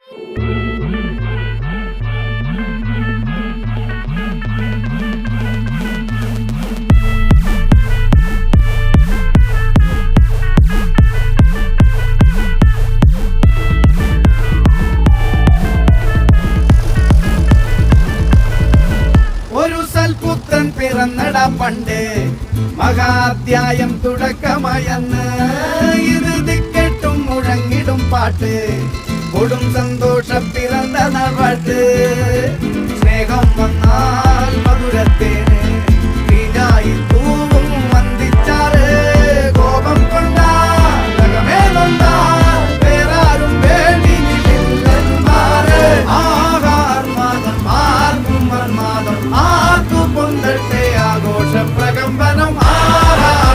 ഒരു സൽപുത്രൻ പിറന്നട പണ്ട്, മഹാധ്യായം തുടക്കമായെന്ന്. ഇത് ദിക്കെട്ടും മുഴങ്ങിടും പാട്ട്, കൊടും സന്തോഷ പിറന്ന നാൾപാട്ട്. സ്നേഹം വന്നാൽ മധുരത്തേന്